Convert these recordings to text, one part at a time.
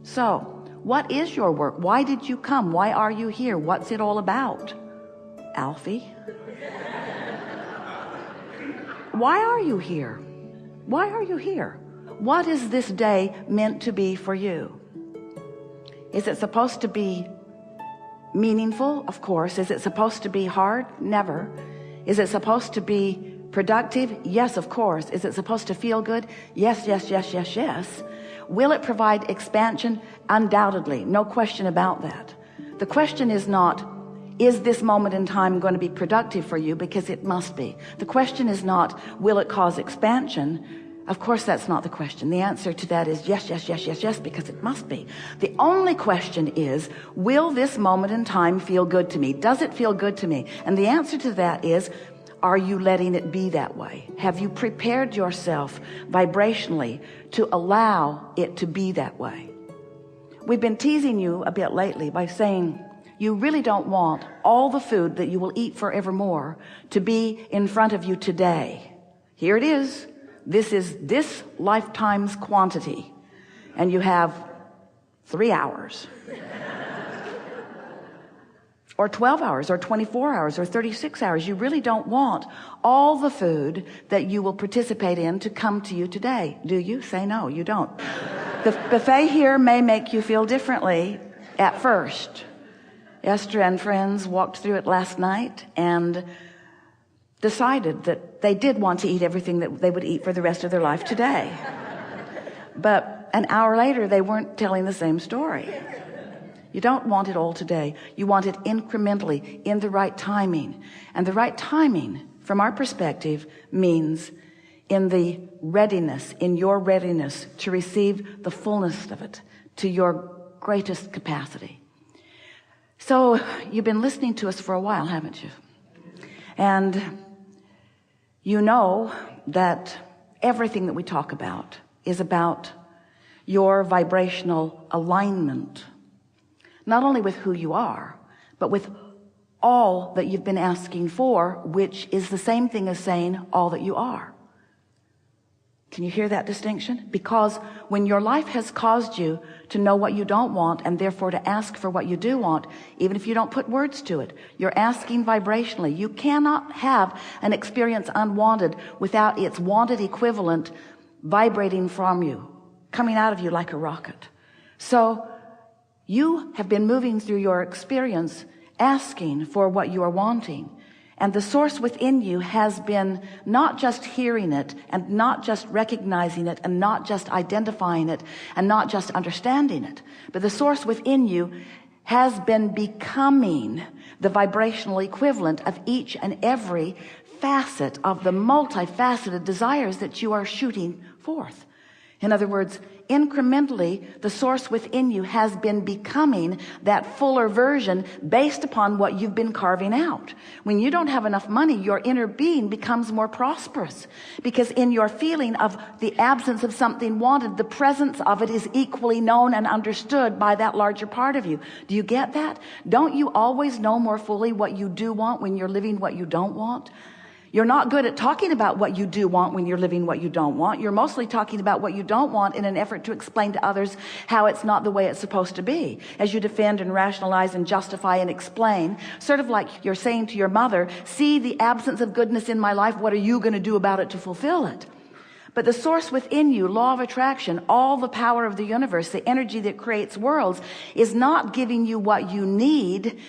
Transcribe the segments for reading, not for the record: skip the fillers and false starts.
So, what is your work? Why did you come? Why are you here? What's it all about? Alfie? Why are you here? Why are you here? What is this day meant to be for you? Is it supposed to be meaningful? Of course. Is it supposed to be hard? Never. Is it supposed to be productive? Yes, of course. Is it supposed to feel good? Yes, yes, yes, yes, yes. Will it provide expansion? Undoubtedly. No question about that. The question is not, is this moment in time going to be productive for you? Because it must be. The question is not, will it cause expansion? Of course, that's not the question. The answer to that is yes, yes, yes, yes, yes, because it must be. The only question is, will this moment in time feel good to me? Does it feel good to me? And the answer to that is, are you letting it be that way? Have you prepared yourself vibrationally to allow it to be that way? We've been teasing you a bit lately by saying you really don't want all the food that you will eat forevermore to be in front of you today. Here it is. This is this lifetime's quantity, and you have 3 hours or 12 hours or 24 hours or 36 hours. You really don't want all the food that you will participate in to come to you today, do you? Say no, you don't. The buffet here may make you feel differently at first. Esther and friends walked through it last night and decided that they did want to eat everything that they would eat for the rest of their life today. But an hour later, they weren't telling the same story. You don't want it all today. You want it incrementally, in the right timing. And the right timing, from our perspective, means in the readiness, in your readiness to receive the fullness of it to your greatest capacity. So you've been listening to us for a while, haven't you? And you know that everything that we talk about is about your vibrational alignment, not only with who you are, but with all that you've been asking for, which is the same thing as saying all that you are. Can you hear that distinction? Because when your life has caused you to know what you don't want and therefore to ask for what you do want, even if you don't put words to it, you're asking vibrationally. You cannot have an experience unwanted without its wanted equivalent vibrating from you, coming out of you like a rocket. So you have been moving through your experience asking for what you are wanting. And the source within you has been not just hearing it and not just recognizing it and not just identifying it and not just understanding it, but the source within you has been becoming the vibrational equivalent of each and every facet of the multifaceted desires that you are shooting forth. In other words, incrementally, the source within you has been becoming that fuller version based upon what you've been carving out. When you don't have enough money, your inner being becomes more prosperous, because in your feeling of the absence of something wanted, the presence of it is equally known and understood by that larger part of you. Do you get that? Don't you always know more fully what you do want when you're living what you don't want? You're not good at talking about what you do want when you're living what you don't want. You're mostly talking about what you don't want in an effort to explain to others how it's not the way it's supposed to be. As you defend and rationalize and justify and explain, sort of like you're saying to your mother, see the absence of goodness in my life, what are you going to do about it to fulfill it? But the source within you, law of attraction, all the power of the universe, the energy that creates worlds, is not giving you what you need.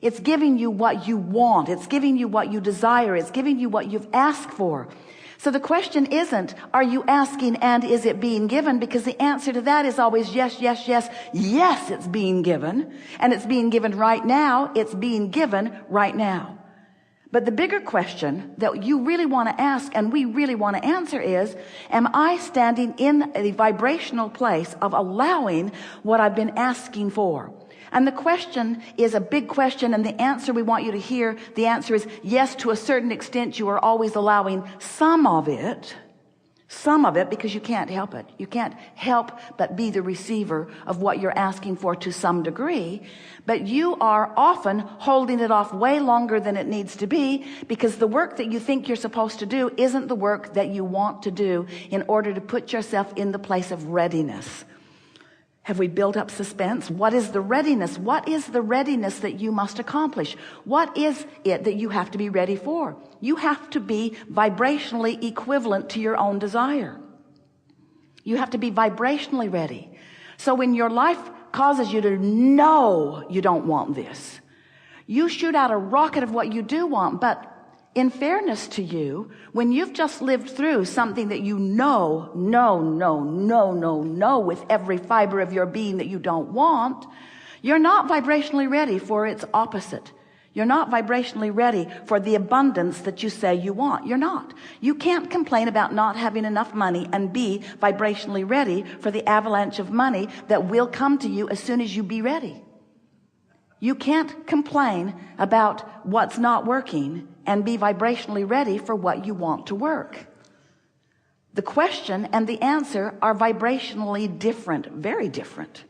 It's giving you what you want. It's giving you what you desire. It's giving you what you've asked for. So the question isn't, are you asking and is it being given? Because the answer to that is always yes, yes, yes. Yes, it's being given. And it's being given right now. It's being given right now. But the bigger question that you really want to ask and we really want to answer is, am I standing in a vibrational place of allowing what I've been asking for? And the question is a big question, and the answer we want you to hear, the answer is yes, to a certain extent you are always allowing some of it, because you can't help it. You can't help but be the receiver of what you're asking for to some degree, but you are often holding it off way longer than it needs to be, because the work that you think you're supposed to do isn't the work that you want to do in order to put yourself in the place of readiness. Have we built up suspense? What is the readiness? What is the readiness that you must accomplish? What is it that you have to be ready for? You have to be vibrationally equivalent to your own desire. You have to be vibrationally ready. So when your life causes you to know you don't want this, you shoot out a rocket of what you do want. But in fairness to you, when you've just lived through something that you know with every fiber of your being that you don't want, you're not vibrationally ready for its opposite. You're not vibrationally ready for the abundance that you say you want. You're not. You can't complain about not having enough money and be vibrationally ready for the avalanche of money that will come to you as soon as you be ready. You can't complain about what's not working and be vibrationally ready for what you want to work. The question and the answer are vibrationally different, very different.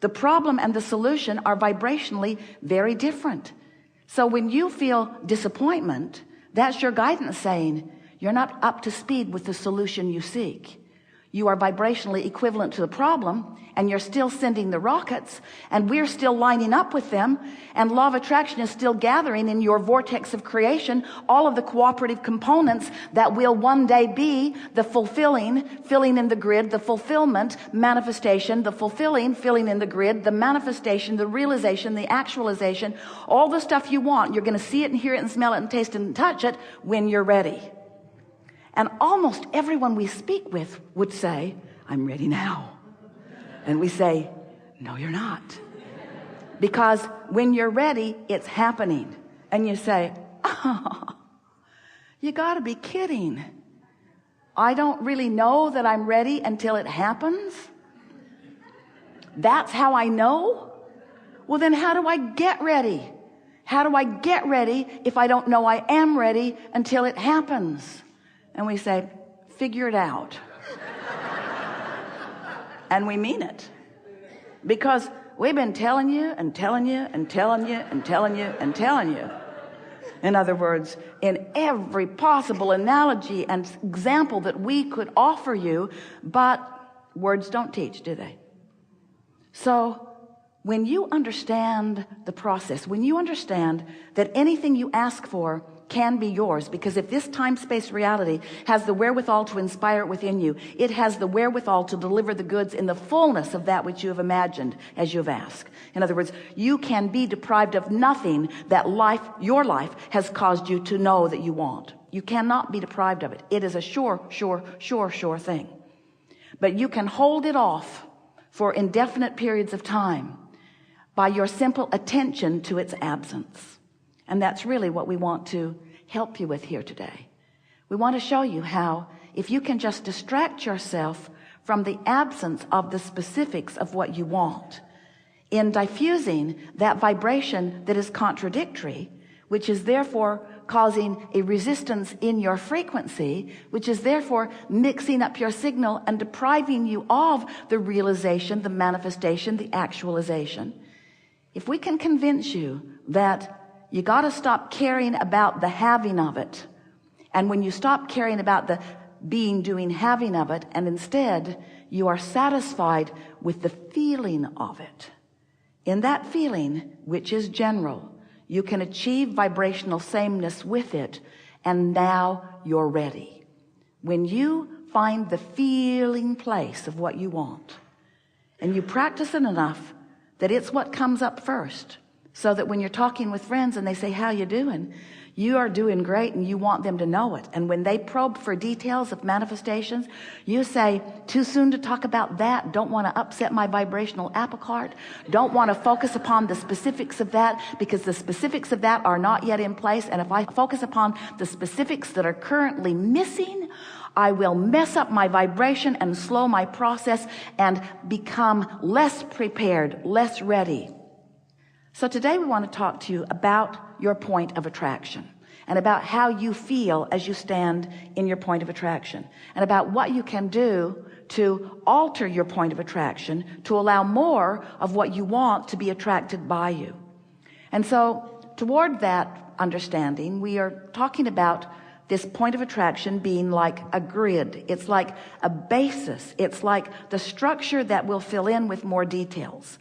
The problem and the solution are vibrationally very different. So when you feel disappointment, that's your guidance saying you're not up to speed with the solution you seek. You are vibrationally equivalent to the problem, and you're still sending the rockets, and we're still lining up with them, and law of attraction is still gathering in your vortex of creation all of the cooperative components that will one day be the filling in the grid, the fulfillment, manifestation, the filling in the grid, the manifestation, the realization, the actualization, all the stuff you want. You're going to see it and hear it and smell it and taste it and touch it when you're ready. And almost everyone we speak with would say, I'm ready now. And we say, no, you're not. Because when you're ready, it's happening. And you say, oh, you got to be kidding. I don't really know that I'm ready until it happens. That's how I know? Well, then how do I get ready? How do I get ready if I don't know I am ready until it happens? And we say, figure it out. And we mean it. Because we've been telling you and telling you and telling you and telling you and telling you. In other words, in every possible analogy and example that we could offer you, but words don't teach, do they? So when you understand the process, when you understand that anything you ask for can be yours, because if this time-space reality has the wherewithal to inspire it within you, it has the wherewithal to deliver the goods in the fullness of that which you have imagined as you've asked. In other words, you can be deprived of nothing that your life has caused you to know that you want. You cannot be deprived of it. It is a sure thing. But you can hold it off for indefinite periods of time by your simple attention to its absence. And that's really what we want to help you with here today. We want to show you how, if you can just distract yourself from the absence of the specifics of what you want, in diffusing that vibration that is contradictory, which is therefore causing a resistance in your frequency, which is therefore mixing up your signal and depriving you of the realization, the manifestation, the actualization. If we can convince you that you got to stop caring about the having of it. And when you stop caring about the being, doing, having of it, and instead you are satisfied with the feeling of it. In that feeling, which is general, you can achieve vibrational sameness with it, and now you're ready. When you find the feeling place of what you want, and you practice it enough that it's what comes up first, so that when you're talking with friends and they say, how you doing? You are doing great, and you want them to know it. And when they probe for details of manifestations, you say, too soon to talk about that. Don't want to upset my vibrational apple cart. Don't want to focus upon the specifics of that, because the specifics of that are not yet in place. And if I focus upon the specifics that are currently missing, I will mess up my vibration and slow my process and become less prepared, less ready. So today we want to talk to you about your point of attraction, and about how you feel as you stand in your point of attraction, and about what you can do to alter your point of attraction to allow more of what you want to be attracted by you. And so toward that understanding, we are talking about this point of attraction being like a grid. It's like a basis. It's like the structure that will fill in with more details.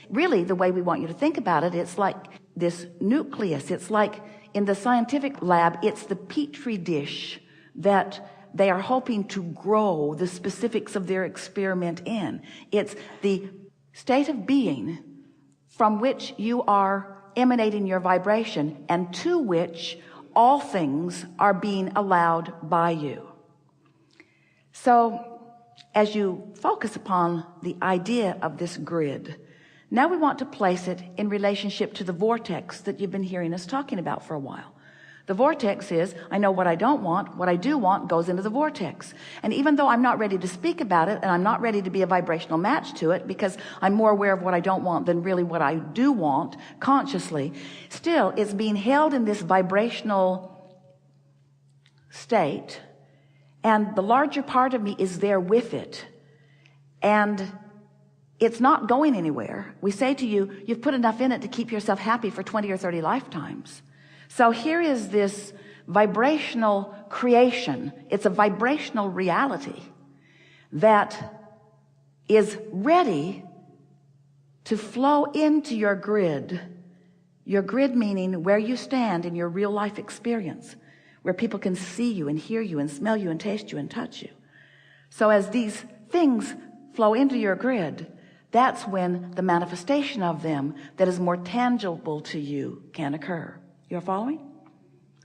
Really, the way we want you to think about it, it's like this nucleus. It's like in the scientific lab, it's the petri dish that they are hoping to grow the specifics of their experiment in. It's the state of being from which you are emanating your vibration and to which all things are being allowed by you. So as you focus upon the idea of this grid, now we want to place it in relationship to the vortex that you've been hearing us talking about for a while. The vortex is, I know what I don't want. What I do want goes into the vortex. And even though I'm not ready to speak about it, and I'm not ready to be a vibrational match to it, because I'm more aware of what I don't want than really what I do want consciously, still it's being held in this vibrational state, and the larger part of me is there with it, and it's not going anywhere. We say to you, you've put enough in it to keep yourself happy for 20 or 30 lifetimes. So here is this vibrational creation. It's a vibrational reality that is ready to flow into your grid. Your grid meaning where you stand in your real life experience, where people can see you and hear you and smell you and taste you and touch you. So as these things flow into your grid, that's when the manifestation of them that is more tangible to you can occur. You're following?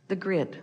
The grid,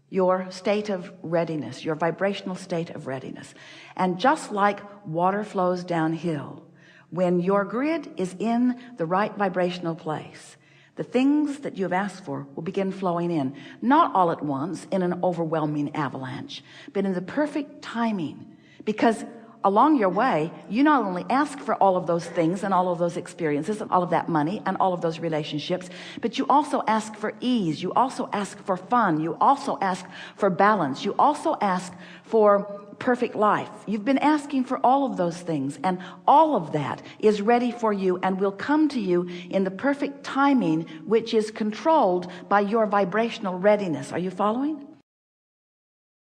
your state of readiness, your vibrational state of readiness. And just like water flows downhill, when your grid is in the right vibrational place, the things that you have asked for will begin flowing in, not all at once in an overwhelming avalanche, but in the perfect timing. Because along your way, you not only ask for all of those things and all of those experiences and all of that money and all of those relationships, but you also ask for ease. You also ask for fun. You also ask for balance. You also ask for perfect life. You've been asking for all of those things, and all of that is ready for you and will come to you in the perfect timing, which is controlled by your vibrational readiness. Are you following?